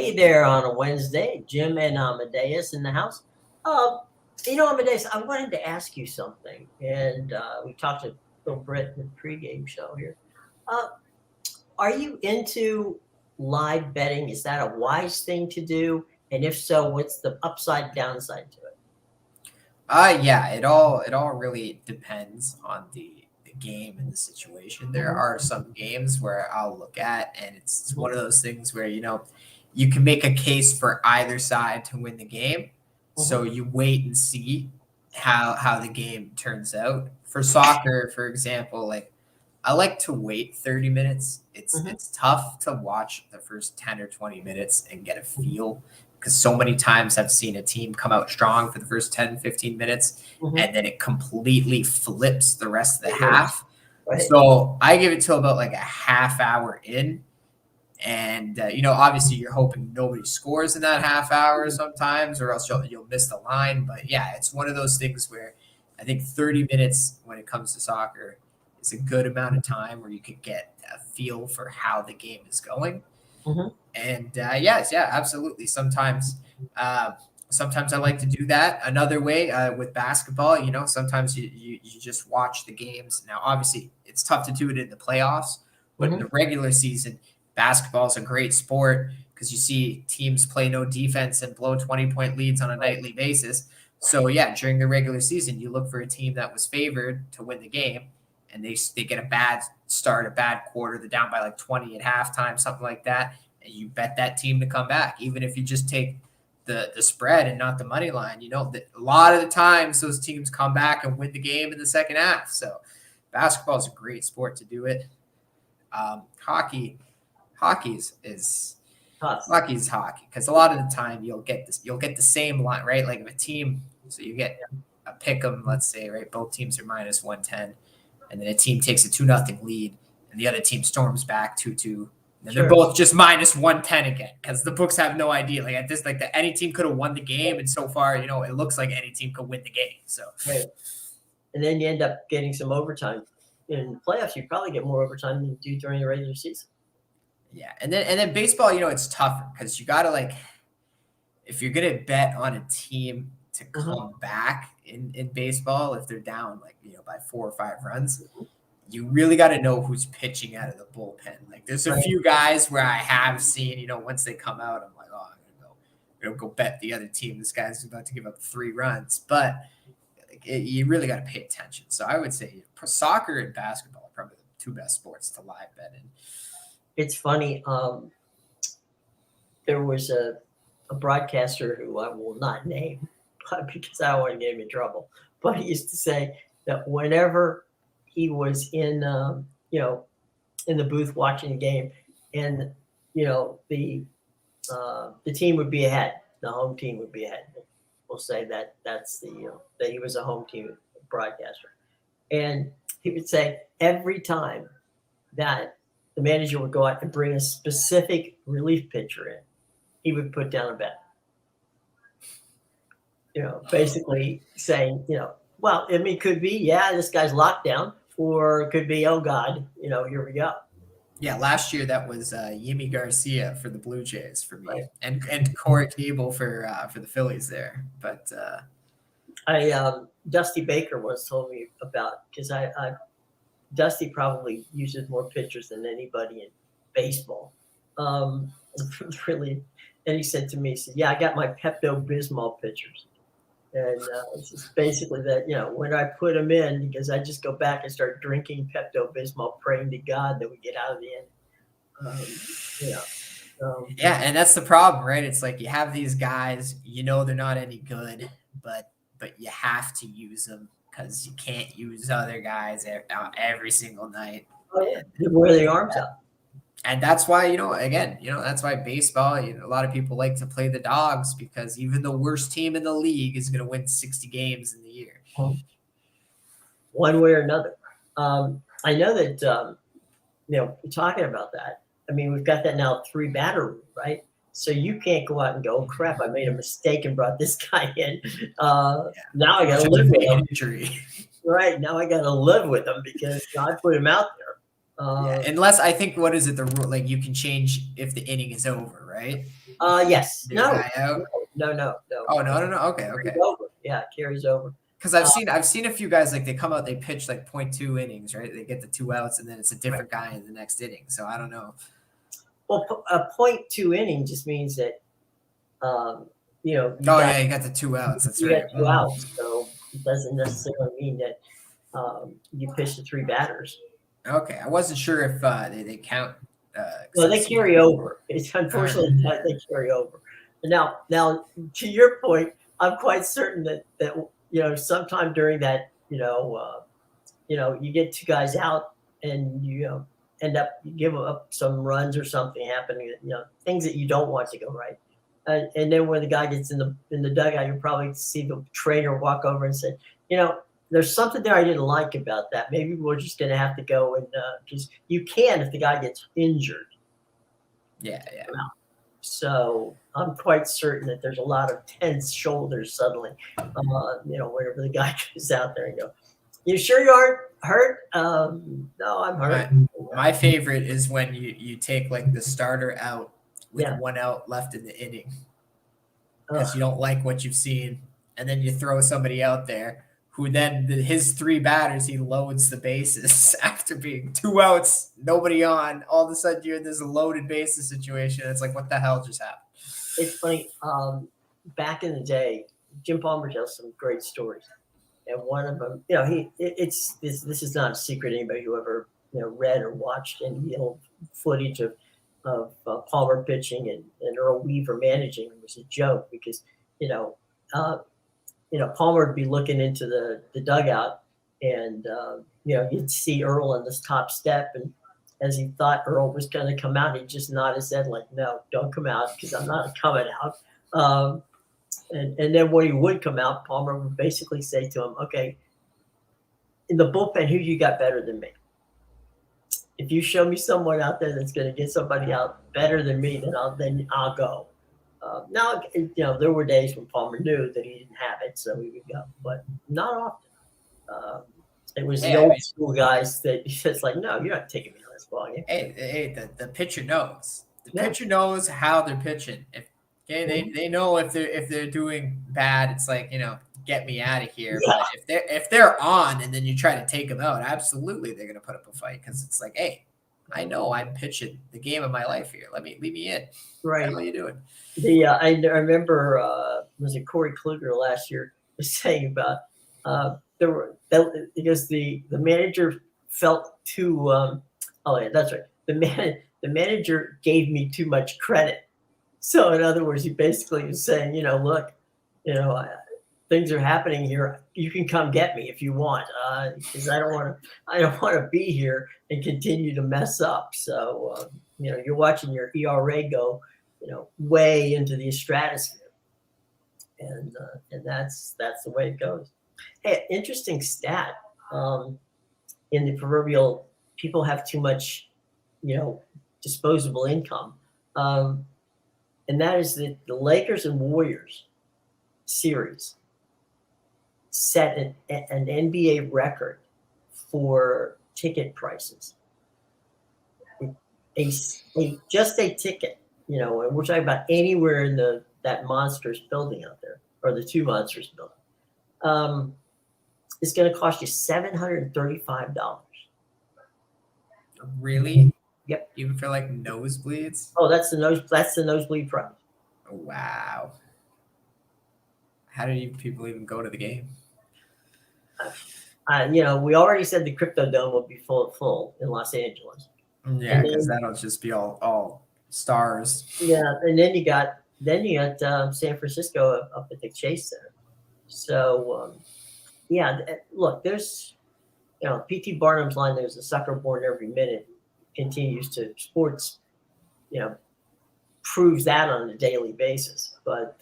Hey there on a Wednesday, Jim and Amadeus in the house. Amadeus, I wanted to ask you something, and we talked to Bill Britt in the pregame show here. Uh, are you into live betting? Is that a wise thing to do? And if so, what's the upside downside to it? Yeah, it all really depends on the game and the situation. There Hmm. are some games where I'll look at and it's one of those things where you can make a case for either side to win the game. So Hmm. you wait and see how the game turns out. For soccer, for example, like I like to wait 30 minutes. It's Hmm. it's tough to watch the first 10 or 20 minutes and get a feel because so many times I've seen a team come out strong for the first 10, 15 minutes Hmm. and then it completely flips the rest of the Right. half. So I give it till about like a half hour in. And, obviously you're hoping nobody scores in that half hour sometimes, or else you'll miss the line. But yeah, it's one of those things where I think 30 minutes when it comes to soccer is a good amount of time where you could get a feel for how the game is going. Hmm. And yes, yeah, absolutely. Sometimes I like to do that. Another way with basketball, sometimes you just watch the games. Now, obviously, it's tough to do it in the playoffs, but in Hmm. the regular season, basketball is a great sport because you see teams play no defense and blow 20-point leads on a Right. nightly basis. So yeah, during the regular season, you look for a team that was favored to win the game, and they get a bad start, a bad quarter, they're down by like 20 at halftime, something like that, and you bet that team to come back, even if you just take the spread and not the money line. That a lot of the times those teams come back and win the game in the second half. So basketball is a great sport to do it. Hockey, hockey is Tough. hockey's hockey because a lot of the time you'll get the same line, right? Like if a team, so you get a pick 'em, let's say, right? Both teams are minus 110, and then a team takes a 2-0 lead, and the other team storms back 2-2. And they're Sure. both just minus 110 again because the books have no idea. Like at this, like any team could have won the game, and so far, it looks like any team could win the game. So Right. And then you end up getting some overtime. In playoffs, you probably get more overtime than you do during the regular season. yeah, and then baseball, it's tougher because you gotta like if you're gonna bet on a team to Hmm. come back in baseball if they're down like by 4 or 5 runs, you really got to know who's pitching out of the bullpen. Like there's a Right. few guys where I have seen, once they come out, I'm like, oh, I'm gonna go bet the other team. This guy's about to give up 3 runs, but like, you really got to pay attention. So I would say soccer and basketball are probably the two best sports to live bet in. It's funny. There was a broadcaster who I will not name because I don't want to get him in trouble. But he used to say that whenever he was in the booth watching the game, and the team would be ahead, the home team would be ahead. We'll say that's that he was a home team broadcaster, and he would say every time that the manager would go out and bring a specific relief pitcher in, he would put down a bet. Basically saying, well, I mean, could be, yeah, this guy's locked down, or it could be, oh God, here we go. Yeah, last year that was Yimi Garcia for the Blue Jays for Right. me, and Corey Knebel for the Phillies there. But Dusty Baker once told me about because Dusty probably uses more pitchers than anybody in baseball. Um, really, and he said to me, he said, "Yeah, I got my Pepto Bismol pitchers." And it's just basically that, when I put them in, because I just go back and start drinking Pepto Bismol, praying to God that we get out of the end. Yeah. yeah, and that's the problem, right? It's like you have these guys, they're not any good, but you have to use them because you can't use other guys every single night. Oh, yeah. They wear the arms out. And that's why, again, that's why baseball, a lot of people like to play the dogs because even the worst team in the league is going to win 60 games in the year. One way or another. I know that, talking about that, I mean, we've got that now 3-batter rule, right? So you can't go out and go, oh, crap, I made a mistake and brought this guy in. Now I got to live with him. Injury. Right. Now I got to live with him because I put him out there. Unless I think, what is it? The rule, like you can change if the inning is over, right? Yes. New guy out. No. Oh no. Okay. Carries over. Yeah, it carries over. Because I've seen a few guys like they come out, they pitch like 0.2 innings, right? They get the 2 outs, and then it's a different guy in the next inning. So I don't know. Well, a 0.2 inning just means that, you know. You got the 2 outs. That's right. Got 2 outs, so it doesn't necessarily mean that you pitch the 3 batters. Okay, I wasn't sure if they count. Well, they carry over. It's unfortunately they carry over. Now, to your point, I'm quite certain that sometime during that, you get 2 guys out and you end up you give up some runs or something happening. Things that you don't want to go right. And then when the guy gets in the dugout, you probably see the trainer walk over and say, there's something there I didn't like about that. Maybe we're just going to have to go and because you can if the guy gets injured. Yeah. So I'm quite certain that there's a lot of tense shoulders suddenly, whenever the guy goes out there and go, "You sure you aren't hurt?" No, I'm hurt. My favorite is when you take like the starter out with 1 out left in the inning because you don't like what you've seen, and then you throw somebody out there who then his 3 batters, he loads the bases after being 2 outs, nobody on. All of a sudden, you're in this loaded bases situation. It's like, what the hell just happened? It's funny. Back in the day, Jim Palmer tells some great stories, and one of them, this is not a secret. Anybody who ever read or watched any old footage of Palmer pitching and Earl Weaver managing was a joke because Palmer would be looking into the dugout and, you'd see Earl on this top step. And as he thought Earl was going to come out, he'd just nod his head like, no, don't come out because I'm not coming out. And then when he would come out, Palmer would basically say to him, okay, in the bullpen, who you got better than me? If you show me someone out there that's going to get somebody out better than me, then I'll go. Now, there were days when Palmer knew that he didn't have it, so he would go, but not often. It was the old school guys that it's like, no, you're not taking me on this ball game. Hey, the pitcher knows. The pitcher knows how they're pitching. They know if they're doing bad, it's like, get me out of here. Yeah. But if they're on and then you try to take them out, absolutely they're gonna put up a fight because it's like, hey, I know I'm pitching the game of my life here. Leave me in. Right. What are you doing? I remember was it Corey Kluger last year was saying about because the manager felt too that's right. The manager gave me too much credit. So in other words, he basically was saying, look, things are happening here. You can come get me if you want, because I don't want to be here and continue to mess up. So you're watching your ERA go, way into the stratosphere, and that's the way it goes. Hey, interesting stat. In the proverbial, people have too much, disposable income, and that is that the Lakers and Warriors series set an NBA record for ticket prices. Just a ticket, and we're talking about anywhere in that monstrous building out there, or the 2 monstrous buildings. It's going to cost you $735. Really? Yep. Even for like nosebleeds? Oh, that's the nosebleed price. Wow. How do people even go to the game? We already said the Crypto Dome will be full in Los Angeles. Yeah, because that'll just be all stars. Yeah, and then you got San Francisco up at the Chase Center. So look, there's P.T. Barnum's line. There's a sucker born every minute. Continues to sports, proves that on a daily basis. But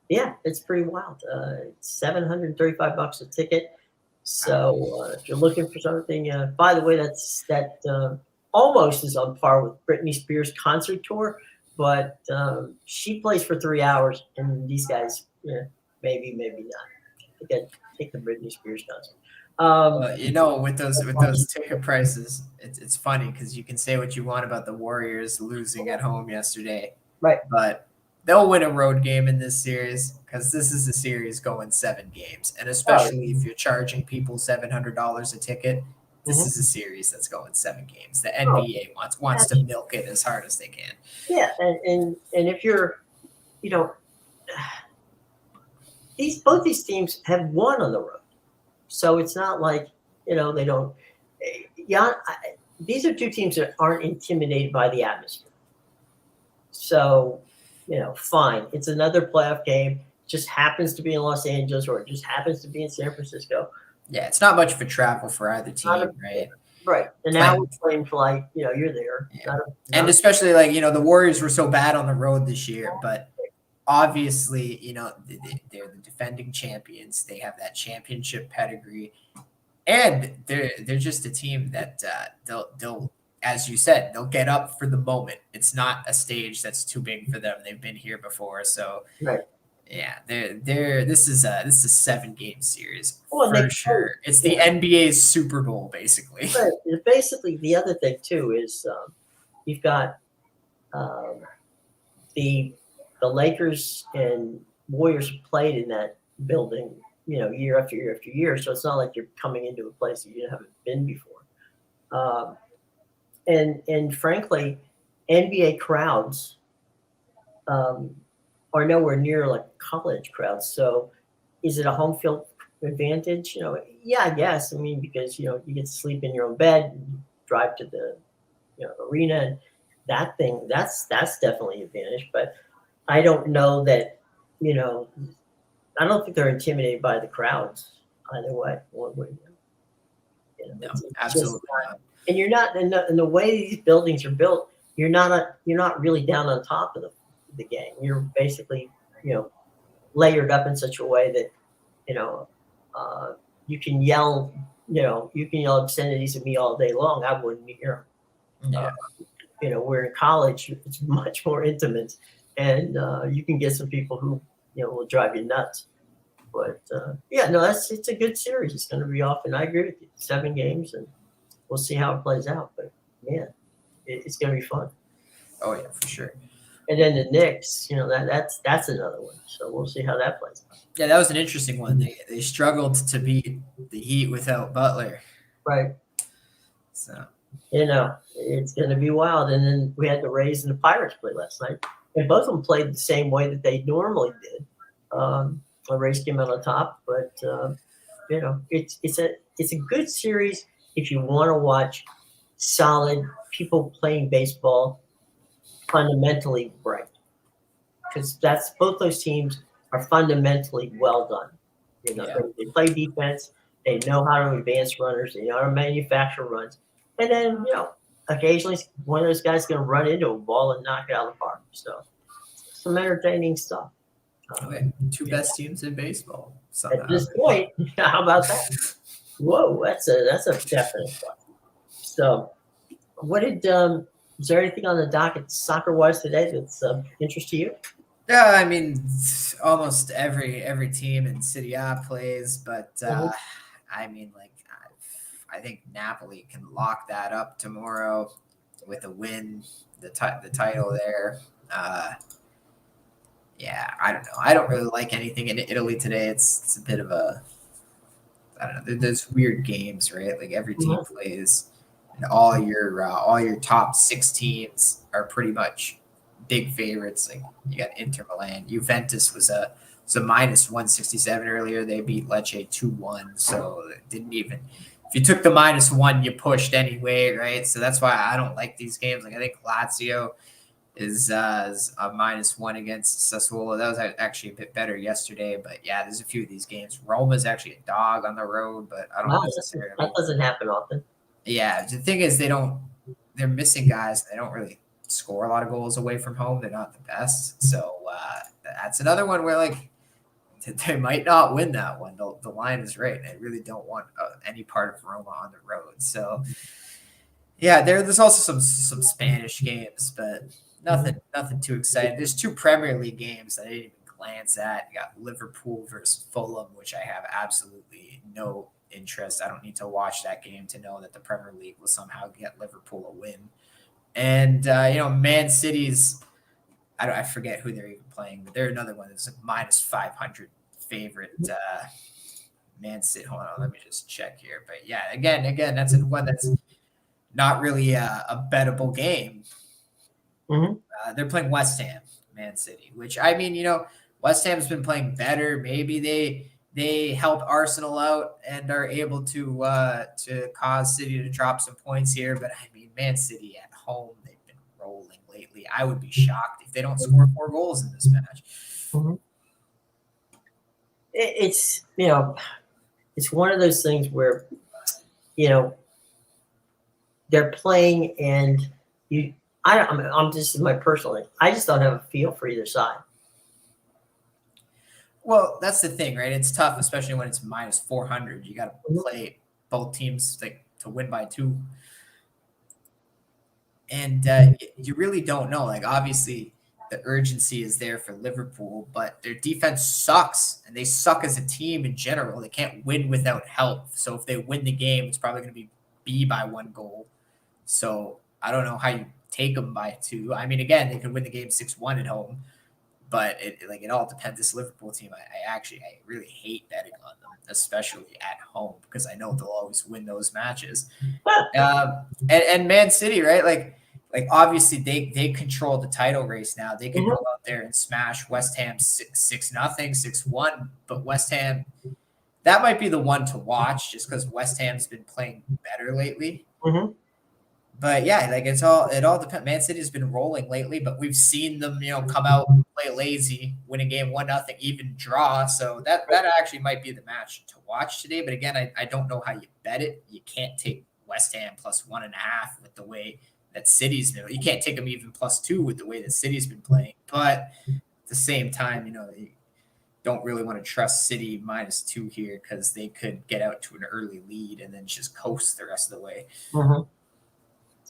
it's pretty wild. It's $735 a ticket. So if you're looking for something, by the way, that almost is on par with Britney Spears' concert tour, but she plays for 3 hours, and these guys, maybe not. Again, take the Britney Spears concert. With those ticket prices, it's funny because you can say what you want about the Warriors losing at home yesterday, right? But they'll win a road game in this series because this is a series going 7 games, and especially if you're charging people $700 a ticket, this is a series that's going 7 games. The NBA wants to milk it as hard as they can. Yeah, and if you're, both these teams have won on the road, so it's not like they don't. Yeah, these are 2 teams that aren't intimidated by the atmosphere. So, fine. It's another playoff game. Just happens to be in Los Angeles, or it just happens to be in San Francisco. Yeah, it's not much for travel for either team, right? Right. And now we're playing for you're there. Yeah. And especially the Warriors were so bad on the road this year, but obviously, they're the defending champions. They have that championship pedigree, and they're just a team that they'll, as you said, they'll get up for the moment. It's not a stage that's too big for them. They've been here before, so right. Yeah, this is a 7-game series for sure. It's the NBA's Super Bowl, basically. Right. Basically, the other thing too is you've got the Lakers and Warriors played in that building, year after year after year. So it's not like you're coming into a place that you haven't been before. And frankly, NBA crowds are nowhere near like college crowds. So is it a home field advantage? Yeah, I guess. I mean, because you get to sleep in your own bed, and drive to the arena, and that's definitely an advantage. But I don't know that I don't think they're intimidated by the crowds either way. No, absolutely not. And you're not in the way these buildings are built. You're not really down on top of the gang. You're basically layered up in such a way that you can yell obscenities at me all day long. I wouldn't hear them. Yeah. Where in college it's much more intimate, and you can get some people who will drive you nuts. But it's a good series. It's going to be off, and I agree with you. 7 games, and we'll see how it plays out. But man, it's going to be fun. Oh yeah, for sure. And then the Knicks, that's another one. So we'll see how that plays out. Yeah, that was an interesting one. They struggled to beat the Heat without Butler. Right. So it's going to be wild. And then we had the Rays and the Pirates play last night, and both of them played the same way that they normally did. The Rays came out on top, but it's a good series if you want to watch solid people playing baseball fundamentally right, because both those teams are fundamentally well done. They play defense, they know how to advance runners, they know how to manufacture runs, and then occasionally one of those guys is going to run into a ball and knock it out of the park. So some entertaining stuff. Okay. 2 best teams in baseball. Somehow. At this point, how about that? Whoa, that's a definite one. So, what did is there anything on the docket soccer-wise today that's interest to you? Yeah, I mean, almost every team in Serie A plays, but I mean, I think Napoli can lock that up tomorrow with a win, the title there. Yeah, I don't know. I don't really like anything in Italy today. It's a bit of a, I don't know. There's weird games, right? Like every team plays, and all your top 6 teams are pretty much big favorites. Like you got Inter Milan, Juventus was a minus 167 earlier. They beat Lecce 2-1, so it didn't even. If you took the -1, you pushed anyway, right? So that's why I don't like these games. Like I think Lazio is a -1 against Sassuolo. That was actually a bit better yesterday, but yeah, there's a few of these games. Roma's actually a dog on the road, but I don't necessarily. That doesn't happen often. Yeah, the thing is they're missing guys. They don't really score a lot of goals away from home. They're not the best, so that's another one where they might not win that one. The line is right. They really don't want any part of Roma on the road. So yeah, there's also some Spanish games, but nothing too exciting. There's 2 Premier League games that I didn't even glance at. You got Liverpool versus Fulham, which I have absolutely no interest. I don't need to watch that game to know that the Premier League will somehow get Liverpool a win. And Man City's I forget who they're even playing, but they're another one that's a minus 500 favorite. Man City. Hold on, let me just check here. But yeah, again, that's one that's not really a bettable game. They're playing West Ham, Man City, which I mean, West Ham's been playing better. Maybe they help Arsenal out and are able to cause City to drop some points here. But I mean, Man City at home, they've been rolling lately. I would be shocked if they don't score 4 goals in this match. It's it's one of those things where they're playing, and I'm just my personal. I just don't have a feel for either side. Well, that's the thing, right? It's tough, especially when it's minus 400. You got to play both teams like to win by 2, and you really don't know. Like, obviously, the urgency is there for Liverpool, but their defense sucks, and they suck as a team in general. They can't win without help. So if they win the game, it's probably going to be by 1 goal. So I don't know how you take them by 2. I mean, again, they could win the game 6-1 at home, but it all depends. This Liverpool team, I really hate betting on them, especially at home, because I know they'll always win those matches. And Man City, right? Like obviously they control the title race now. They can go out there and smash West Ham 6-0, 6-1, but West Ham, that might be the one to watch just because West Ham's been playing better lately. But yeah, like it all depends. Man City has been rolling lately, but we've seen them, come out and play lazy, win a game 1-0, even draw. So that actually might be the match to watch today. But again, I don't know how you bet it. You can't take West Ham plus 1.5 with the way that City's been. You can't take them even plus 2 with the way that City's been playing. But at the same time, you don't really want to trust City minus 2 here because they could get out to an early lead and then just coast the rest of the way.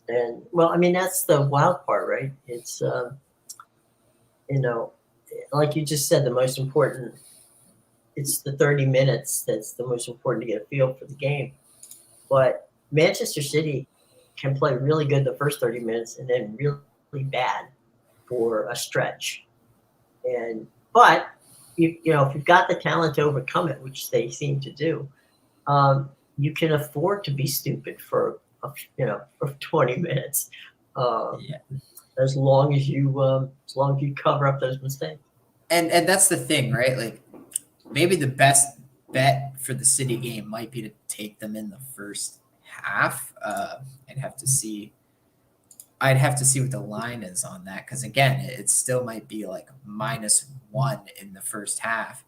And well, I mean, that's the wild part, right? It's like you just said, the most important. It's the 30 minutes that's the most important to get a feel for the game. But Manchester City can play really good the first 30 minutes and then really bad for a stretch. But if you've got the talent to overcome it, which they seem to do, you can afford to be stupid for 20 minutes, as long as you cover up those mistakes. And that's the thing, right? Like, maybe the best bet for the City game might be to take them in the first half. I'd have to see what the line is on that, because again, it still might be like -1 in the first half.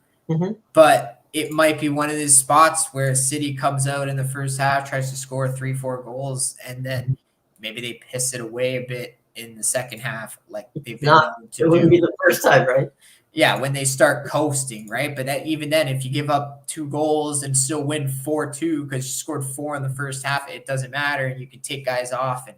But it might be one of these spots where City comes out in the first half, tries to score 3-4 goals, and then maybe they piss it away a bit in the second half, like they've been known to do. It wouldn't be the first time, right? Yeah, when they start coasting, right? But even then, if you give up 2 goals and still win 4-2 because you scored 4 in the first half, it doesn't matter. You can take guys off and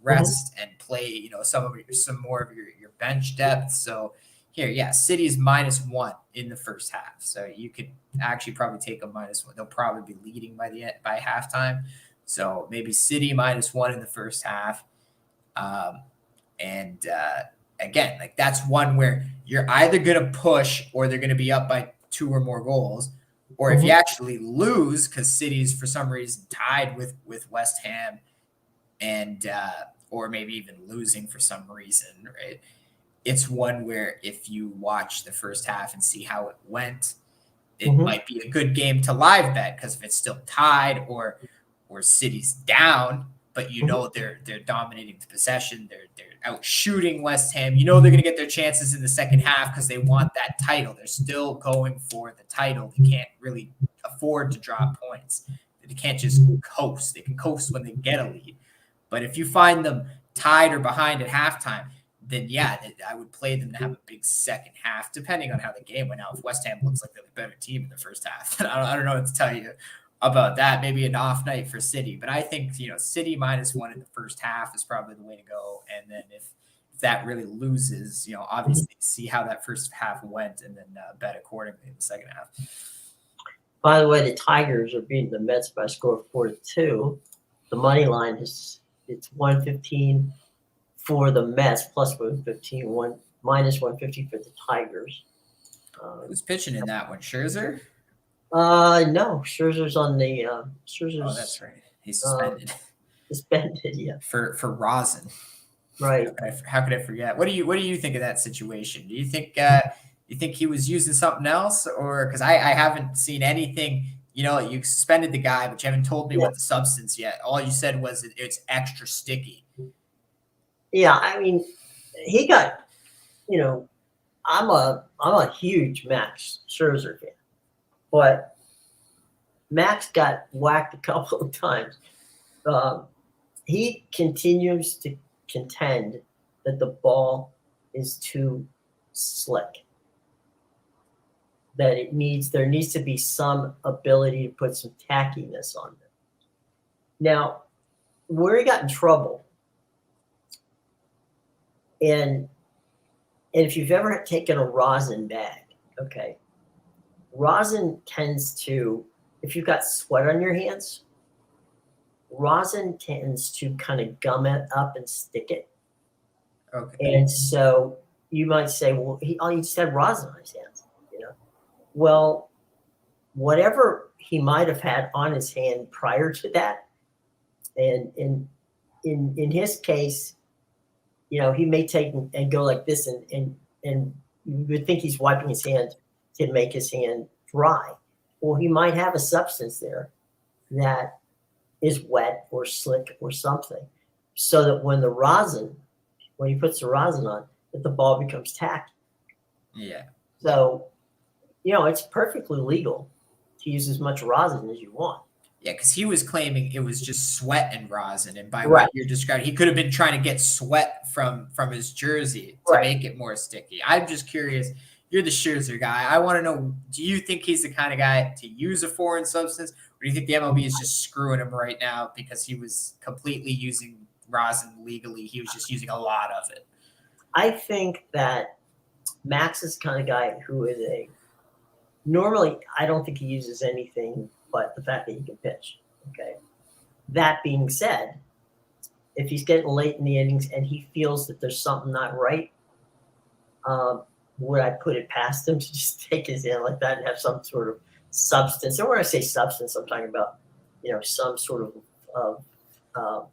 rest and play, some more of your bench depth. So here, yeah, City's -1 in the first half. So you could actually probably take a -1. They'll probably be leading by halftime. So maybe City -1 in the first half. Again, like that's one where you're either going to push or they're going to be up by 2 or more goals. Or if you actually lose because City's for some reason tied with West Ham and or maybe even losing for some reason, right? It's one where if you watch the first half and see how it went, it might be a good game to live bet, because if it's still tied or City's down, but they're dominating the possession, they're out shooting West Ham, they're going to get their chances in the second half because they want that title. They're still going for the title. They can't really afford to drop points. They can't just coast. They can coast when they get a lead. But if you find them tied or behind at halftime, then yeah, I would play them to have a big second half, depending on how the game went out. If West Ham looks like they're the better team in the first half, I don't know what to tell you about that. Maybe an off night for City, but I think City -1 in the first half is probably the way to go. And then if that really loses, obviously see how that first half went and then bet accordingly in the second half. By the way, the Tigers are beating the Mets by a score of 4-2. The money line it's 115 for the Mets plus 115, minus 150 for the Tigers. Who's pitching in that one? Scherzer? No, Scherzer's on the Oh, Scherzer's that's right. He's suspended suspended. Yeah, for rosin. right. How could I forget? What do you think of that situation? Do you think he was using something else, or because I haven't seen anything? You know, you suspended the guy, but you haven't told me Yeah. what the substance yet. All you said was it's extra sticky. Yeah, I mean, he got. You know, I'm a huge Max Scherzer fan, but Max got whacked a couple of times. He continues to contend that the ball is too slick. That there needs to be some ability to put some tackiness on it. Now, where he got in trouble, and if you've ever taken a rosin bag, okay, rosin tends to, if you've got sweat on your hands, rosin tends to kind of gum it up and stick it. Okay. And so you might say, well, he just had rosin on his hands, you know. Well, whatever he might have had on his hand prior to that, and in his case, you know, he may take and go like this, and you would think he's wiping his hand to make his hand dry. Well, he might have a substance there that is wet or slick or something, so that when he puts the rosin on, that the ball becomes tacky. Yeah. So, you know, it's perfectly legal to use as much rosin as you want. Yeah, because he was claiming it was just sweat and rosin, and by Right. what you're describing, he could have been trying to get sweat from his jersey to Right. make it more sticky. I'm just curious. You're the Scherzer guy. I want to know: do you think he's the kind of guy to use a foreign substance, or do you think the MLB is just screwing him right now because he was completely using rosin legally? He was just using a lot of it. I think that Max is the kind of guy who is normally, I don't think he uses anything but the fact that he can pitch. Okay. That being said, if he's getting late in the innings and he feels that there's something not right, would I put it past him to just take his hand like that and have some sort of substance? And when I say substance, I'm talking about, you know, some sort of hell,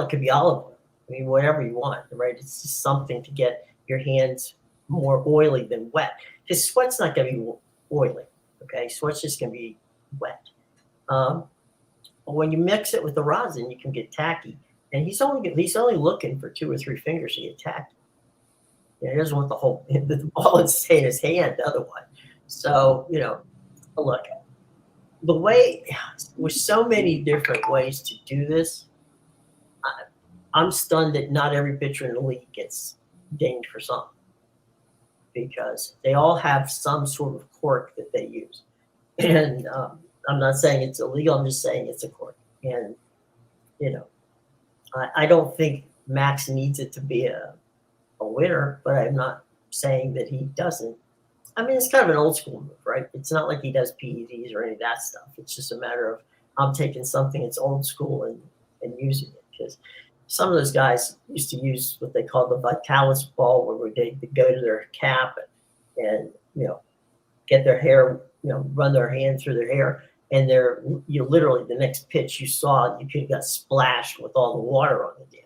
it could be olive oil. I mean, whatever you want, right? It's just something to get your hands more oily than wet. Because sweat's not going to be oily, okay? Sweat's just going to be wet. But when you mix it with the rosin, you can get tacky. And he's only looking for 2 or 3 fingers to get tacky. Yeah, he doesn't want the ball to stay in his hand otherwise. So, you know, look, the way, with so many different ways to do this, I'm stunned that not every pitcher in the league gets dinged for something, because they all have some sort of quirk that they use. And I'm not saying it's illegal. I'm just saying it's a quirk. And, you know, I don't think Max needs it to be a winner, but I'm not saying that he doesn't. I mean, it's kind of an old school move, right? It's not like he does PEDs or any of that stuff. It's just a matter of I'm taking something that's old school and using it. Because some of those guys used to use what they call the Vitalis ball, where they go to their cap and you know, get their hair, you know, run their hand through their hair, and literally the next pitch you saw, you could have got splashed with all the water on the damn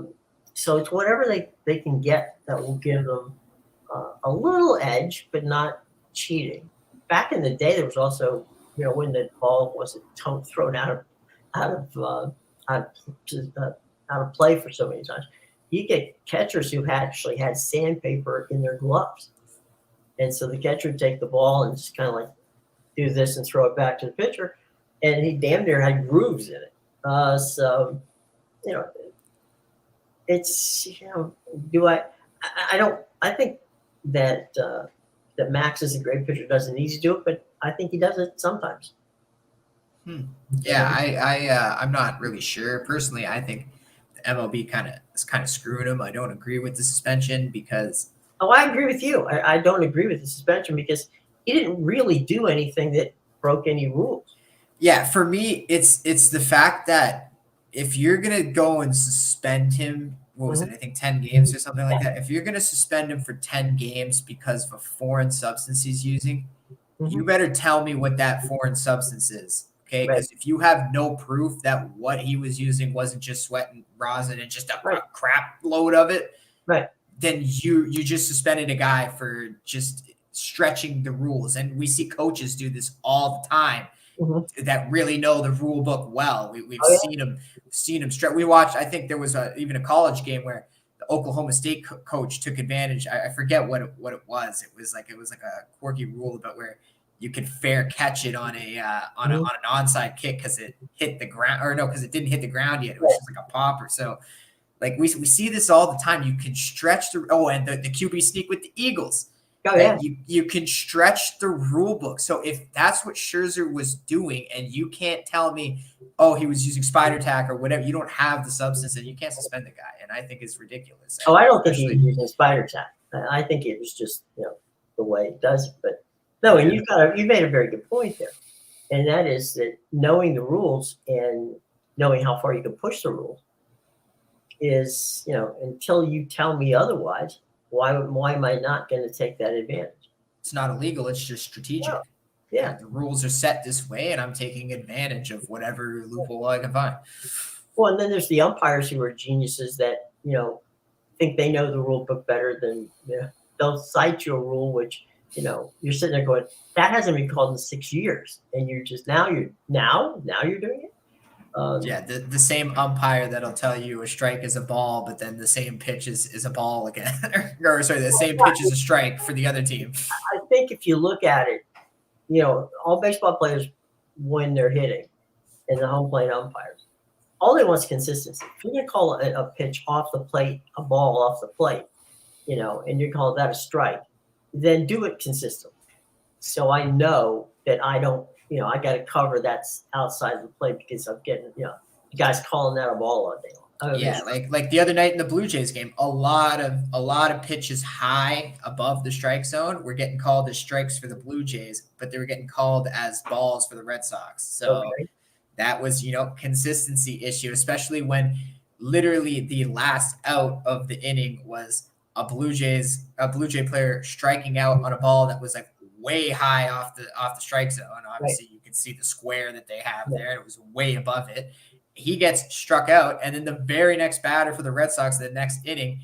thing. So it's whatever they can get that will give them a little edge, but not cheating. Back in the day, there was also, you know, when the ball wasn't thrown out of play for so many times, you get catchers who actually had sandpaper in their gloves, and so the catcher would take the ball and just kind of like do this and throw it back to the pitcher, and he damn near had grooves in it. So, you know, it's, you know, I think that that Max is a great pitcher, doesn't need to do it, but I think he does it sometimes. Yeah, I'm not really sure. Personally, I think the MLB is kind of screwing him. I don't agree with the suspension because. Oh, I agree with you. I don't agree with the suspension because he didn't really do anything that broke any rules. Yeah, for me, it's the fact that if you're gonna go and suspend him what was it? I think 10 games or something like that. If you're going to suspend him for 10 games because of a foreign substance he's using, you better tell me what that foreign substance is. Okay. Right. Because if you have no proof that what he was using wasn't just sweat and rosin and just a crap load of it, right, then you just suspended a guy for just stretching the rules. And we see coaches do this all the time that really know the rule book well. We've seen him stretch. We watched, I think there was even a college game where the Oklahoma State coach took advantage. I forget what it was. It was like a quirky rule about where you could fair catch it on an onside kick because it hit the ground, or no, because it didn't hit the ground yet. It was just like a popper. So like we see this all the time. You can stretch the and the QB sneak with the Eagles. Oh, yeah. You can stretch the rule book. So if that's what Scherzer was doing, and you can't tell me, oh, he was using spider tack or whatever, you don't have the substance, and you can't suspend the guy. And I think it's ridiculous. Oh, I don't think he was using spider tack. I think it was just the way it does it. But no, and you made a very good point there, and that is that knowing the rules and knowing how far you can push the rules is until you tell me otherwise. Why am I not going to take that advantage? It's not illegal. It's just strategic. Yeah. The rules are set this way, and I'm taking advantage of whatever loophole I can find. Well, and then there's the umpires who are geniuses that, think they know the rule book better than, they'll cite you a rule, which, you're sitting there going, that hasn't been called in 6 years. And you're just, now you're doing it. The same umpire that'll tell you a strike is a ball, but then the same pitch is a ball again. or sorry, the same pitch is a strike for the other team. I think if you look at it, all baseball players, when they're hitting, and the home plate umpires, all they want is consistency. If you're going to call a pitch off the plate, a ball off the plate, and you call that a strike, then do it consistently. So I know that I don't, I got to cover that's outside the plate because I'm getting, the guys calling that a ball all day long. Like the other night in the Blue Jays game, a lot of pitches high above the strike zone were getting called as strikes for the Blue Jays, but they were getting called as balls for the Red Sox. So that was, consistency issue, especially when literally the last out of the inning was a Blue Jay player striking out on a ball that was like way high off the strike zone. Obviously, you can see the square that they have there. It was way above it. He gets struck out, and then the very next batter for the Red Sox, the next inning,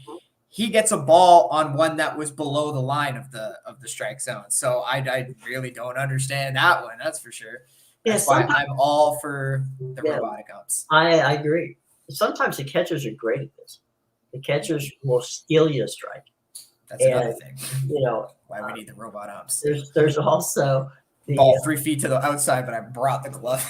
he gets a ball on one that was below the line of the strike zone. So I really don't understand that one. That's for sure. That's why I'm all for the robotic umps. I agree. Sometimes the catchers are great at this. The catchers will steal you a strike. That's another thing. Why we need the robot umps. There's also the ball 3 feet to the outside, but I brought the glove.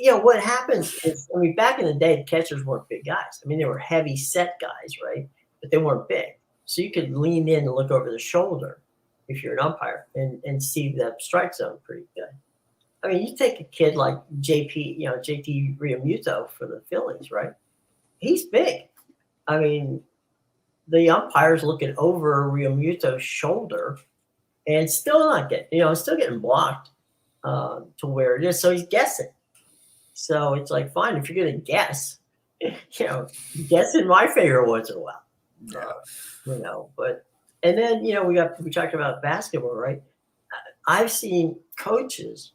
What happens is, back in the day, the catchers weren't big guys. They were heavy set guys, right? But they weren't big. So you could lean in and look over the shoulder if you're an umpire and see the strike zone pretty good. You take a kid like JT Realmuto for the Phillies, right? He's big. The umpire's looking over Realmuto's shoulder and still not getting, still getting blocked to where it is. So he's guessing. So it's like, fine, if you're going to guess, guess in my favor once in a while. But, and then, we talked about basketball, right? I've seen coaches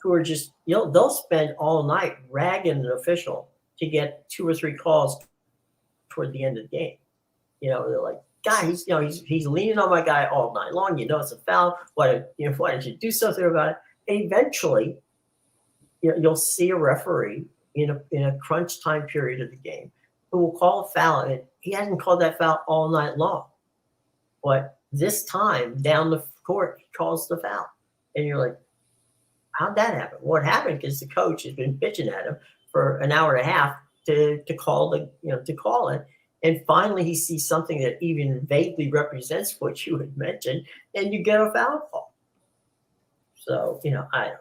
who are just, they'll spend all night ragging an official to get 2 or 3 calls toward the end of the game. They're like, guy, he's leaning on my guy all night long. It's a foul. Why didn't you do something about it? And eventually, you'll see a referee in a crunch time period of the game who will call a foul, and he hasn't called that foul all night long. But this time, down the court, he calls the foul. And you're like, how'd that happen? What happened? Because the coach has been pitching at him for an hour and a half to call it. And finally, he sees something that even vaguely represents what you had mentioned, and you get a foul call. So, I don't know.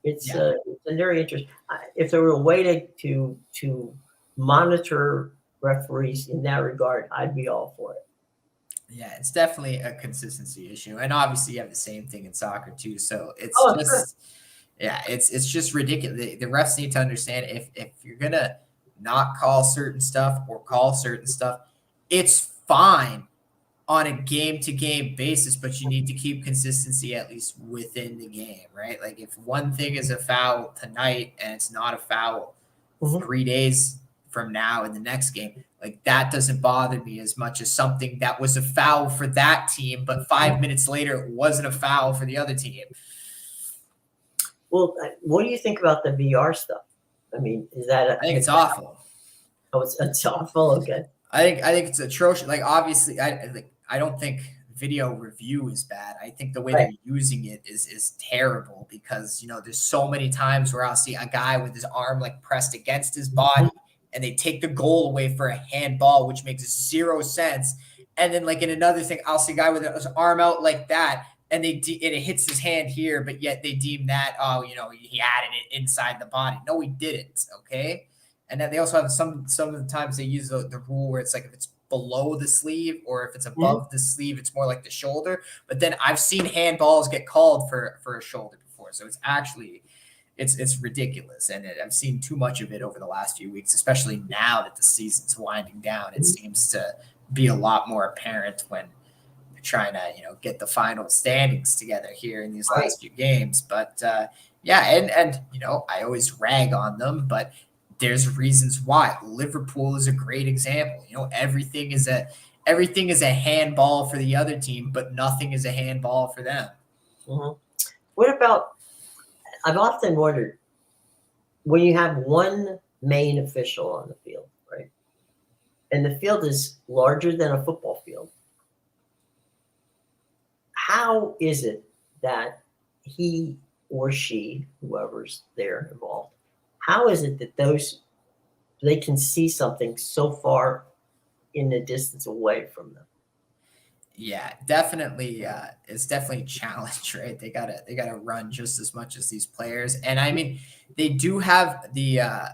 It's a very interesting. If there were a way to monitor referees in that regard, I'd be all for it. Yeah, it's definitely a consistency issue, and obviously you have the same thing in soccer too. So it's it's just ridiculous. The refs need to understand if you're gonna not call certain stuff or call certain stuff. It's fine on a game-to-game basis, but you need to keep consistency at least within the game, right? Like if one thing is a foul tonight and it's not a foul 3 days from now in the next game, like that doesn't bother me as much as something that was a foul for that team, but 5 minutes later it wasn't a foul for the other team. Well, what do you think about the VR stuff? I mean, is that? I think it's awful. Oh, it's awful. Okay. I think it's atrocious. Like obviously, I don't think video review is bad. I think the way they're using it is terrible because there's so many times where I'll see a guy with his arm like pressed against his body and they take the goal away for a handball, which makes zero sense. And then like in another thing, I'll see a guy with his arm out like that and it hits his hand here, but yet they deem that, he added it inside the body. No, he didn't. Okay. And then they also have some of the times they use the rule where it's like if it's below the sleeve or if it's above the sleeve, it's more like the shoulder. But then I've seen handballs get called for a shoulder before. So it's actually it's ridiculous. And I've seen too much of it over the last few weeks, especially now that the season's winding down. It seems to be a lot more apparent when you're trying to, get the final standings together here in these last few games. But and I always rag on them, but there's reasons why. Liverpool is a great example. Everything is a handball for the other team, but nothing is a handball for them. What about? I've often wondered when you have one main official on the field, right? And the field is larger than a football field. How is it that he or she, whoever's there involved, how is it that they can see something so far in the distance away from them? Yeah, definitely. It's definitely a challenge, right? They gotta run just as much as these players, and I mean, they do have the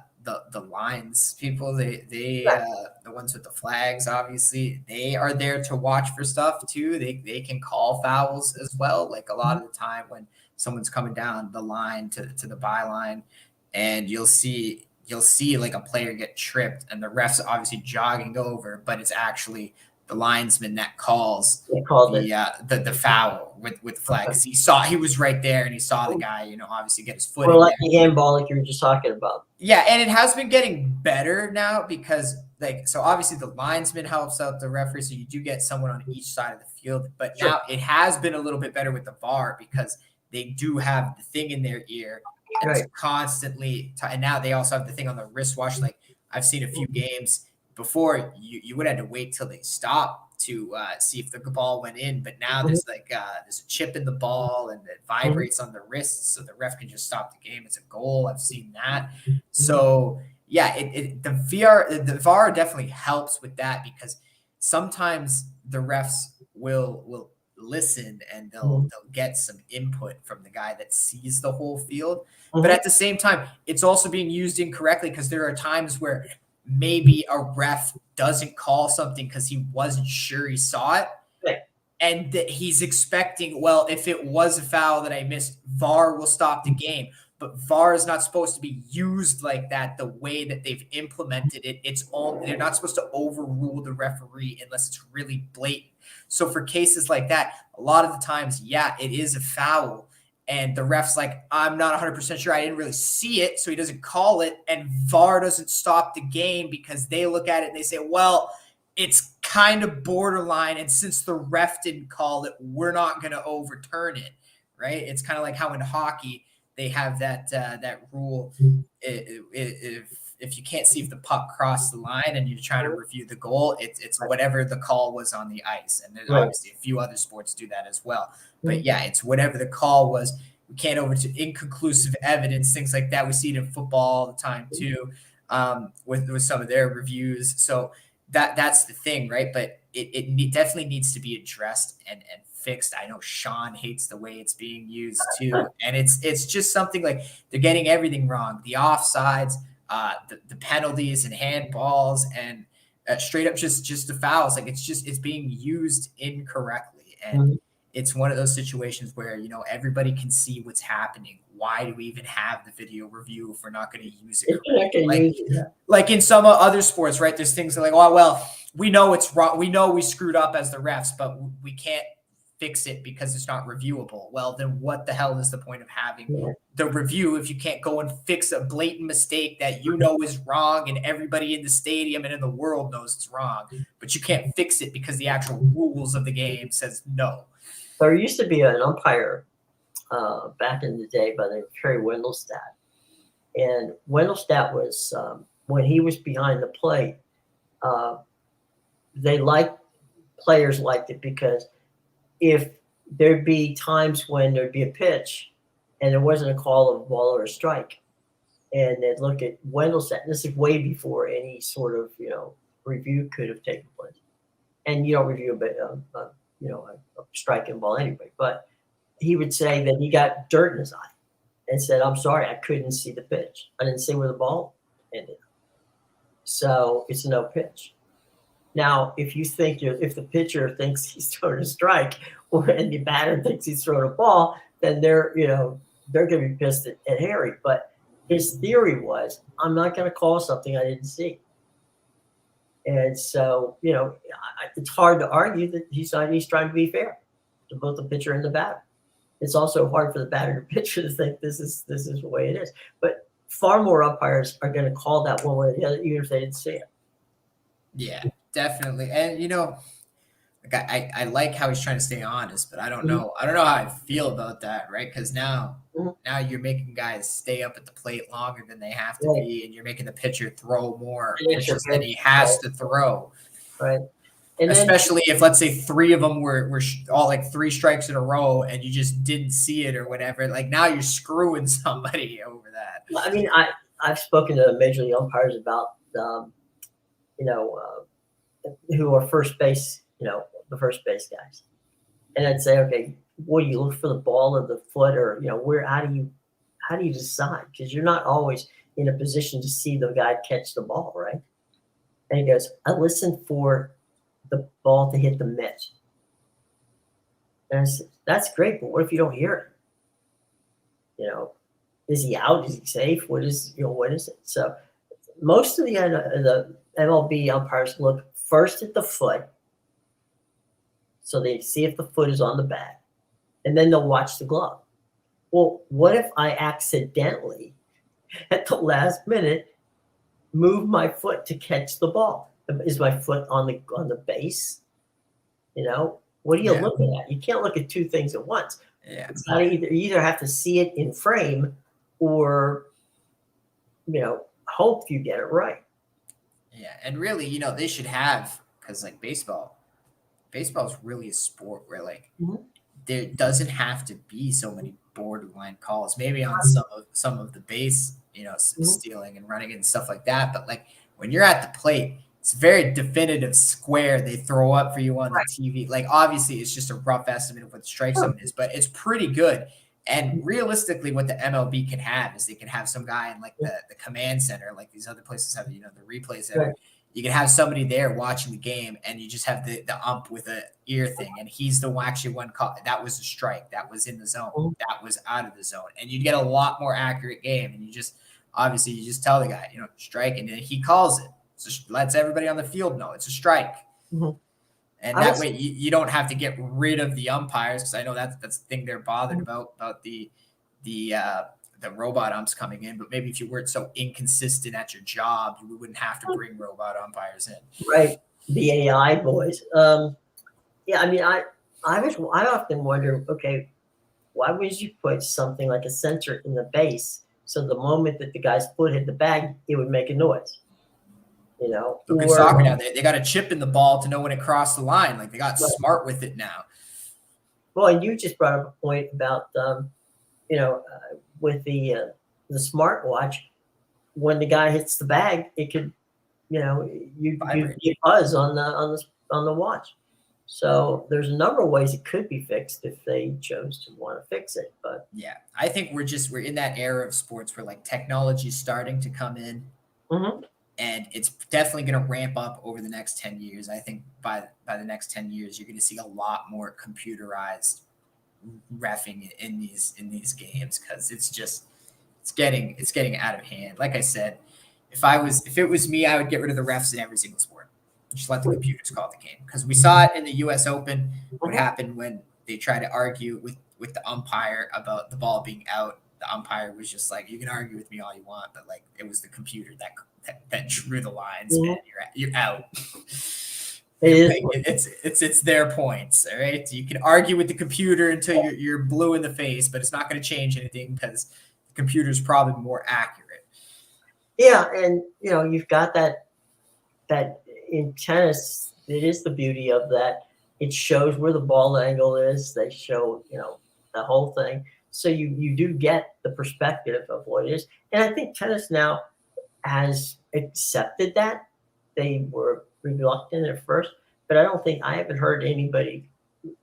lines people. They the ones with the flags, obviously, they are there to watch for stuff too. They can call fouls as well. Like a lot of the time when someone's coming down the line to the byline. And you'll see like a player get tripped and the ref's obviously jogging over, but it's actually the linesman that calls the foul with the flag. Okay. He was right there and he saw the guy, obviously get his foot in like the handball like you were just talking about. Yeah, and it has been getting better now because so obviously the linesman helps out the referee, so you do get someone on each side of the field. But now it has been a little bit better with the VAR because they do have the thing in their ear. And it's constantly, and now they also have the thing on the wristwatch. Like I've seen a few games before, you would have to wait till they stop to see if the ball went in. But now there's there's a chip in the ball and it vibrates on the wrist, so the ref can just stop the game. It's a goal. I've seen that. So yeah, the VAR definitely helps with that because sometimes the refs will listen and they'll get some input from the guy that sees the whole field. But at the same time, it's also being used incorrectly because there are times where maybe a ref doesn't call something because he wasn't sure he saw it. Right. And that he's expecting, well, if it was a foul that I missed, VAR will stop the game. But VAR is not supposed to be used like that the way that they've implemented it. They're not supposed to overrule the referee unless it's really blatant. So for cases like that, a lot of the times, it is a foul. And the ref's like, I'm not 100% sure. I didn't really see it. So he doesn't call it. And VAR doesn't stop the game because they look at it and they say, well, it's kind of borderline. And since the ref didn't call it, we're not going to overturn it. Right. It's kind of like how in hockey, they have that rule. If you can't see if the puck crossed the line and you're trying to review the goal, it's whatever the call was on the ice. And there's obviously a few other sports do that as well. But it's whatever the call was. We can't overturn inconclusive evidence, things like that. We see it in football all the time too, with some of their reviews. So that's the thing, right? But it definitely needs to be addressed and fixed. I know Sean hates the way it's being used too, and it's just something like they're getting everything wrong. The offsides, the penalties and handballs, and straight up just the fouls. Like it's being used incorrectly, and it's one of those situations where everybody can see what's happening. Why do we even have the video review if we're not going to use it? like in some other sports, right? There's things like, oh, well, we know it's wrong. We know we screwed up as the refs, but we can't fix it because it's not reviewable. Well, then what the hell is the point of having the review if you can't go and fix a blatant mistake that you know is wrong and everybody in the stadium and in the world knows it's wrong, but you can't fix it because the actual rules of the game says no. There used to be an umpire back in the day by the name of Terry Wendelstadt. And Wendelstadt was, when he was behind the plate, players liked it because if there'd be times when there'd be a pitch and there wasn't a call of a ball or a strike, and they'd look at Wendelstadt. This is way before any sort of review could have taken place, and you don't review a striking ball anyway. But he would say that he got dirt in his eye and said, "I'm sorry, I couldn't see the pitch. I didn't see where the ball ended, so it's a no pitch." Now, if the pitcher thinks he's throwing a strike, and the batter thinks he's throwing a ball, then they're going to be pissed at Harry. But his theory was, I'm not going to call something I didn't see. And so, it's hard to argue that he's trying to be fair to both the pitcher and the batter. It's also hard for the batter and pitcher to think this is the way it is. But far more umpires are going to call that one way or the other, even if they didn't see it. Yeah, definitely. And like I like how he's trying to stay honest, but I don't know. I don't know how I feel about that, right? Because now you're making guys stay up at the plate longer than they have to be, and you're making the pitcher throw more pitches than he has to throw. Right. And especially if, let's say, 3 of them were all like 3 strikes in a row and you just didn't see it or whatever. Like now you're screwing somebody over that. I mean, I've spoken to major league umpires about who are first base, the first base guys. And I'd say, okay, what do you look for, the ball or the foot, or how do you decide? Because you're not always in a position to see the guy catch the ball, right? And he goes, I listen for the ball to hit the mitt. And I said, that's great, but what if you don't hear it? Is he out? Is he safe? What is it? So most of the MLB umpires look first at the foot, so they see if the foot is on the bat, and then they'll watch the glove. Well, what if I accidentally, at the last minute, move my foot to catch the ball? Is my foot on the base? What are you looking at? You can't look at 2 things at once. Yeah. It's not you either have to see it in frame or, hope you get it right. Yeah, and really, they should have, because like baseball is really a sport where there doesn't have to be so many borderline calls. Maybe on some of the base, stealing and running and stuff like that. But like when you're at the plate, it's a very definitive square they throw up for you on the TV. Like obviously, it's just a rough estimate of what the strike zone is, but it's pretty good. And realistically, what the MLB can have is they can have some guy in like the command center, like these other places have, the replay center. Right. You can have somebody there watching the game, and you just have the ump with a ear thing, and he's the one call. That was a strike. That was in the zone. That was out of the zone, and you'd get a lot more accurate game. And you just tell the guy, strike, and then he calls it. So lets everybody on the field know it's a strike. Mm-hmm. And that way you don't have to get rid of the umpires, because I know that's the thing they're bothered about the robot umps coming in. But maybe if you weren't so inconsistent at your job, we wouldn't have to bring robot umpires in. Right, the AI boys. Yeah, I mean, I often wonder, okay, why would you put something like a sensor in the base so the moment that the guy's foot hit the bag, it would make a noise? Look at soccer now. They got a chip in the ball to know when it crossed the line. Like they got smart with it now. Well, and you just brought up a point about, with the smartwatch, when the guy hits the bag, it could, you buzz on the watch. So there's a number of ways it could be fixed if they chose to want to fix it. But yeah, I think we're in that era of sports where like technology is starting to come in. Mm-hmm. And it's definitely going to ramp up over the next 10 years. I think by the next 10 years, you're going to see a lot more computerized reffing in these games, because it's getting out of hand. Like I said, if it was me, I would get rid of the refs in every single sport. Just let the computers call the game, because we saw it in the U.S. Open. What happened when they tried to argue with the umpire about the ball being out? The umpire was just like, "You can argue with me all you want, but like it was the computer that drew the lines, and you're out." It's their points, all right. You can argue with the computer until you're blue in the face, but it's not going to change anything because the computer is probably more accurate. Yeah, and you've got that in tennis. It is the beauty of that. It shows where the ball angle is. They show the whole thing, so you do get the perspective of what it is. And I think tennis now has accepted that. They were reluctant at first, but I haven't heard anybody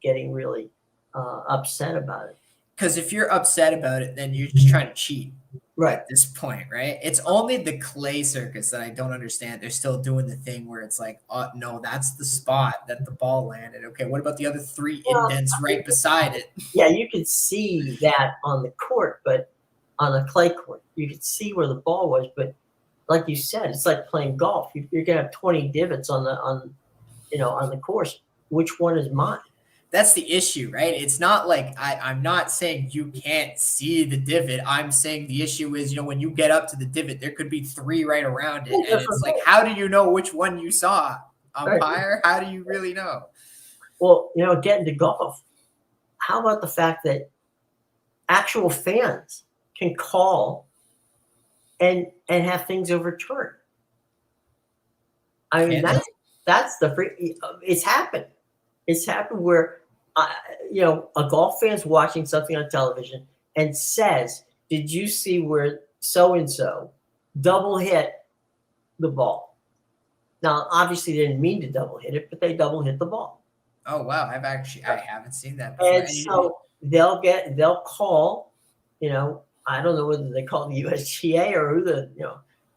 getting really upset about it. Because if you're upset about it, then you're just trying to cheat. Right. At this point, right? It's only the clay circus that I don't understand. They're still doing the thing where it's like, oh no, that's the spot that the ball landed. Okay, what about the other 3 indents right beside it? Yeah, you could see that on the court, but on a clay court, you could see where the ball was. But like you said, it's like playing golf. You're gonna have 20 divots on the course. Which one is mine? That's the issue, right? It's not like I'm not saying you can't see the divot. I'm saying the issue is, when you get up to the divot, there could be 3 right around it. And it's like, how do you know which one you saw? Umpire? How do you really know? Well, getting to golf, how about the fact that actual fans can call and have things overturned? I mean, that's it's happened. It's happened where, a golf fan's watching something on television and says, "Did you see where so-and-so double hit the ball?" Now, obviously, they didn't mean to double hit it, but they double hit the ball. Oh, wow. I haven't seen that before. And so they'll call, I don't know whether they call the USGA or who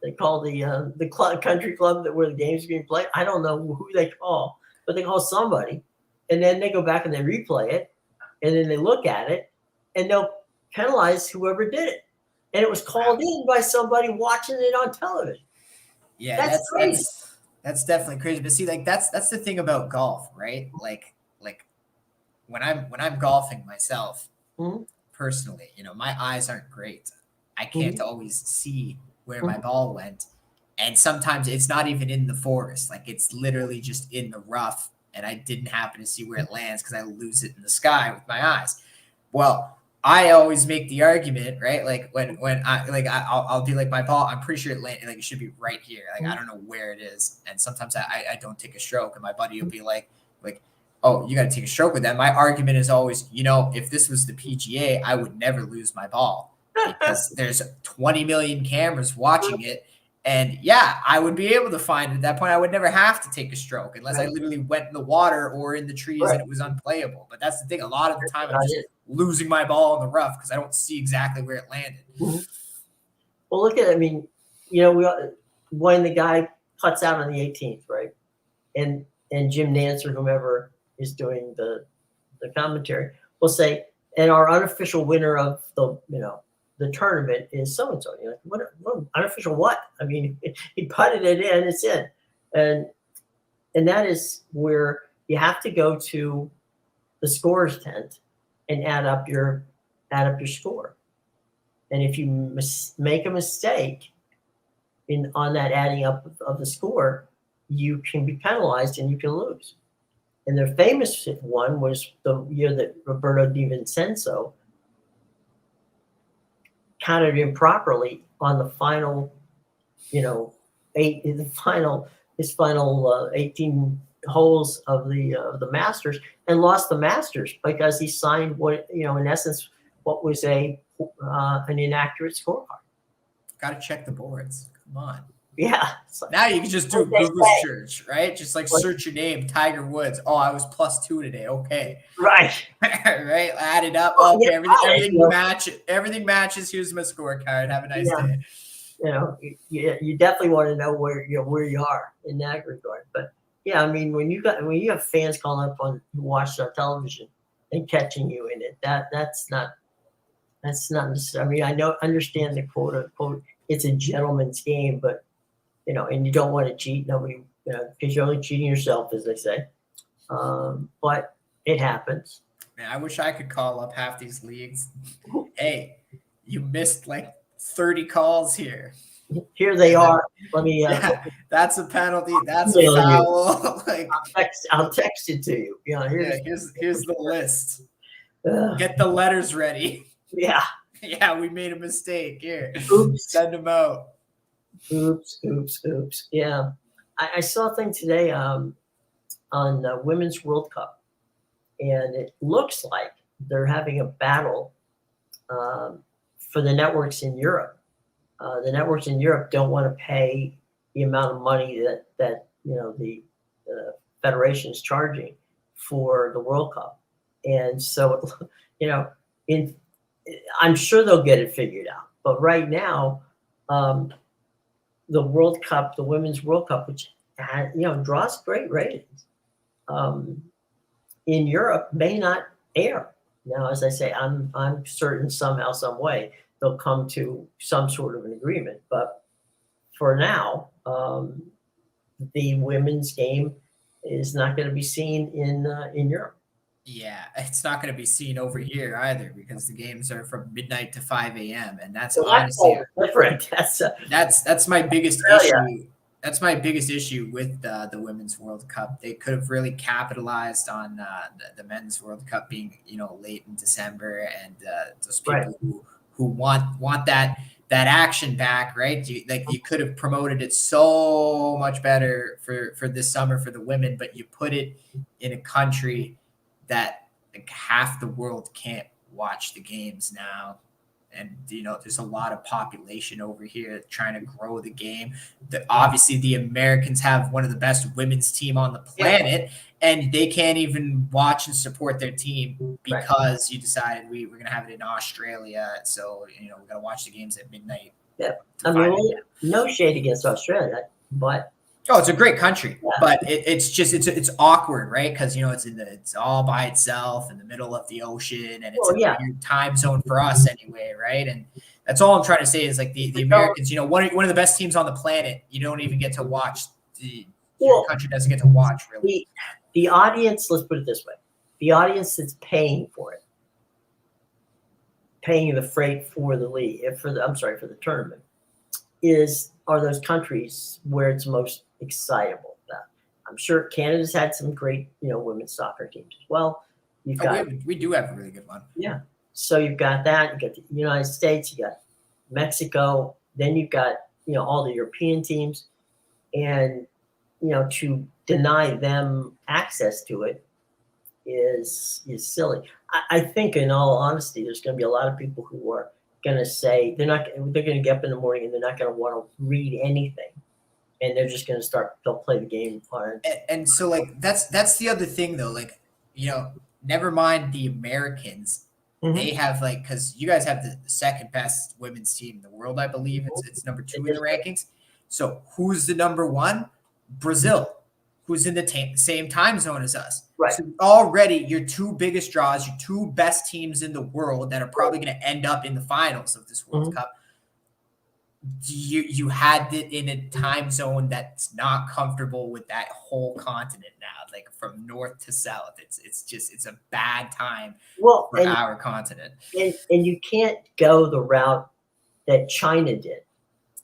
they call the country club where the game's being played. I don't know who they call, but they call somebody. And then they go back and they replay it, and then they look at it, and they'll penalize whoever did it. And it was called in by somebody watching it on television. Yeah, that's crazy. That's definitely crazy. But see, like that's the thing about golf, right? Like when I'm golfing myself, personally, my eyes aren't great. I can't always see where my ball went, and sometimes it's not even in the forest. Like it's literally just in the rough. And I didn't happen to see where it lands because I lose it in the sky with my eyes. Well, I always make the argument, right? Like when I'll be like, my ball, I'm pretty sure it landed, like it should be right here. Like I don't know where it is. And sometimes I don't take a stroke, and my buddy will be like, oh, you got to take a stroke with that. My argument is always, if this was the PGA, I would never lose my ball because there's 20 million cameras watching it. And yeah, I would be able to find it at that point. I would never have to take a stroke unless I literally went in the water or in the trees and it was unplayable. But that's the thing. A lot of the time, I'm just losing my ball in the rough because I don't see exactly where it landed. Well, look at it. I mean, when the guy puts out on the 18th, right? And Jim Nantz or whomever is doing the commentary will say, and our unofficial winner of the tournament is so-and-so. You're like, what unofficial what? I mean, he putted it in, it's in. And that is where you have to go to the scorer's tent and add up your score. And if you make a mistake on that adding up of the score, you can be penalized and you can lose. And the famous one was the year that Roberto Di Vincenzo counted improperly on the final, his final 18 holes of the Masters, and lost the Masters because he signed in essence, what was an inaccurate scorecard. Got to check the boards. Come on. Yeah. Now you can just do Google search, right? Just like search your name, Tiger Woods. Oh, I was +2 today. Okay. Right. Right. Add it up. Okay. Everything matches. Here's my scorecard. Have a nice day. You definitely want to know where you are in that regard. But yeah, I mean, when you have fans calling up who watch on television and catching you in it, that's not necessary. I mean, understand the quote unquote, it's a gentleman's game, but and you don't want to cheat. Nobody, because you're only cheating yourself, as they say. But it happens. Man, I wish I could call up half these leagues. Hey, you missed like 30 calls here. Here they are. Let me. Yeah, that's a penalty. That's a email you. foul. Like, I'll text it to you. here's the list. Uh, Get the letters ready. yeah. Yeah, we made a mistake. Here, Oops. send them out. Oops. Yeah. I saw a thing today on the Women's World Cup, and it looks like they're having a battle for the networks in Europe. The networks in Europe don't want to pay the amount of money that the federation is charging for the World Cup, and so I'm sure they'll get it figured out. But right now, the World Cup, the Women's World Cup, which draws great ratings, in Europe may not air. Now, as I say, I'm certain somehow, some way they'll come to some sort of an agreement. But for now, the women's game is not going to be seen in Europe. Yeah, it's not going to be seen over here either because the games are from midnight to 5 a.m. and that's So honestly different. that's my biggest issue. That's my biggest issue with the Women's World Cup. They could have really capitalized on the Men's World Cup being late in December, and those people who want that action back, right? You could have promoted it so much better for this summer for the women, but you put it in a country that like half the world can't watch the games now. And there's a lot of population over here trying to grow the game. Obviously, the Americans have one of the best women's team on the planet, and they can't even watch and support their team because you decided we're going to have it in Australia. So we're going to watch the games at midnight. Yeah, I mean, no shade against Australia, but it's a great country, but it's awkward, right? Because it's all by itself in the middle of the ocean, and it's a weird time zone for us anyway, right? And that's all I'm trying to say is like the Americans, one of the best teams on the planet, you don't even get to watch. Your country doesn't get to watch really. The audience, let's put it this way: the audience that's paying for it, paying the freight for the league, for the tournament, are those countries where it's most excitable. I'm sure Canada's had some great, women's soccer teams as well. We do have a really good one. Yeah. So you've got that. You got the United States. You got Mexico. Then you've got all the European teams, and to deny them access to it is silly. I think, in all honesty, there's going to be a lot of people who are going to say they're going to get up in the morning and they're not going to want to read anything, and they're just going to they'll play the game hard. And so like that's the other thing though, like never mind the Americans. Mm-hmm. They have because you guys have the second best women's team in the world, I believe it's number 2 in the rankings. So who's the number 1? Brazil, who's in the same time zone as us. Right. So already your 2 biggest draws, your 2 best teams in the world that are probably going to end up in the finals of this World Cup. You had it in a time zone that's not comfortable with that whole continent now, like from north to south. It's a bad time for our continent. And you can't go the route that China did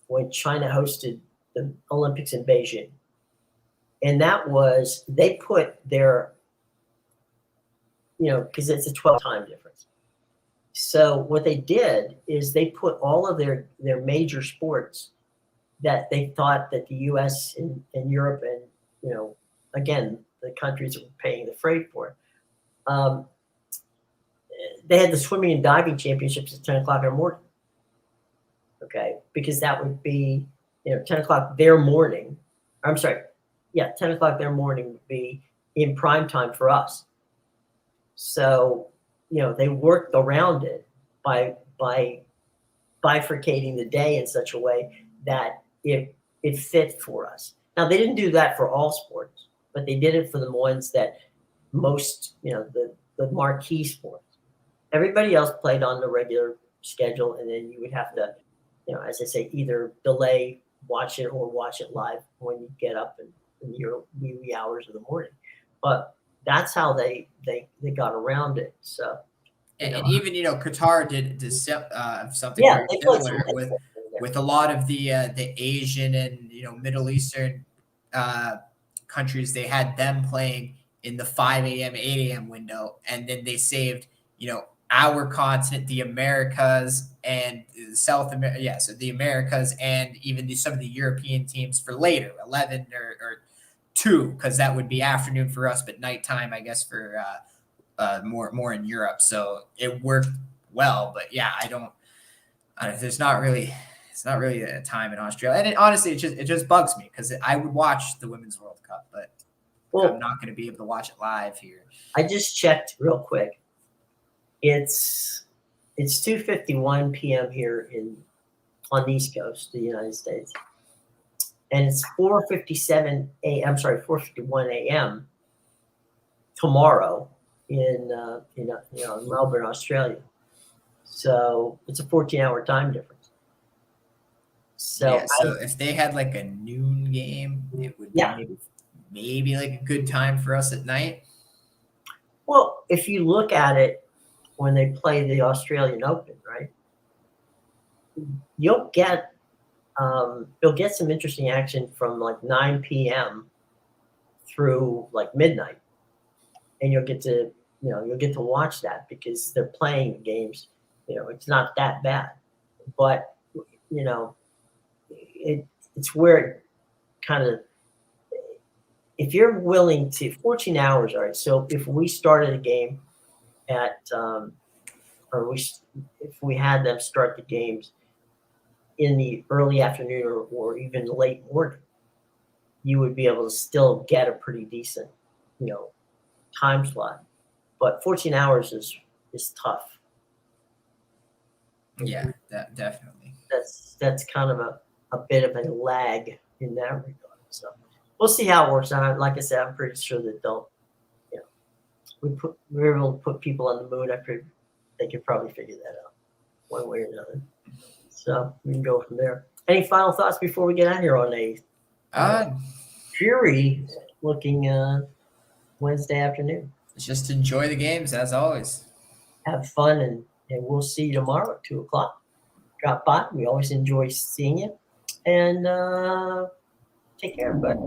when China hosted the Olympics in Beijing. And that was, they put their, because it's a 12-time difference. So what they did is they put all of their major sports that they thought that the U.S. and Europe and, again, the countries that were paying the freight for it, they had the swimming and diving championships at 10 o'clock in the morning. Okay, because that would be, 10 o'clock their morning. I'm sorry. Yeah, 10 o'clock their morning would be in prime time for us. So, they worked around it by bifurcating the day in such a way that it fit for us. Now, they didn't do that for all sports, but they did it for the ones that most, the marquee sports. Everybody else played on the regular schedule, and then you would have to, as I say, either delay watch it or watch it live when you get up in your wee hours of the morning. But that's how they got around it. So And even Qatar did something yeah, very they played some similar nice stuff in there. with a lot of the Asian and Middle Eastern countries. They had them playing in the 5 a.m. 8 a.m. window, and then they saved our continent, the Americas and South America. Yeah, so the Americas and even some of the European teams for later, 11 or 2, because that would be afternoon for us, but nighttime, I guess, for more in Europe. So it worked well, but yeah, it's not really a time in Australia. And honestly, it just bugs me because I would watch the Women's World Cup, but I'm not going to be able to watch it live here. I just checked real quick. It's 2:51 p.m. here on the East Coast, the United States, and it's 4:57 a.m. I'm sorry, 4:51 a.m. tomorrow in Melbourne, Australia. So it's a 14-hour time difference. So if they had like a noon game, it would be maybe like a good time for us at night. Well, if you look at it when they play the Australian Open, right, you'll get some interesting action from like 9 p.m. through like midnight, and you'll get to watch that because they're playing the games. It's not that bad, but it's where it kind of, if you're willing to 14 hours, all right. So if we started a game at if we had them start the games in the early afternoon or even late morning, you would be able to still get a pretty decent time slot. But 14 hours is tough. Yeah, definitely. That's kind of a bit of a lag in that regard. So we'll see how it works out. Like I said, I'm pretty sure that they'll, we're able to put people on the moon. They can probably figure that out one way or another. So we can go from there. Any final thoughts before we get out here on a dreary looking Wednesday afternoon? Just enjoy the games as always. Have fun, and we'll see you tomorrow at 2:00. Drop by. We always enjoy seeing you. And take care, everybody.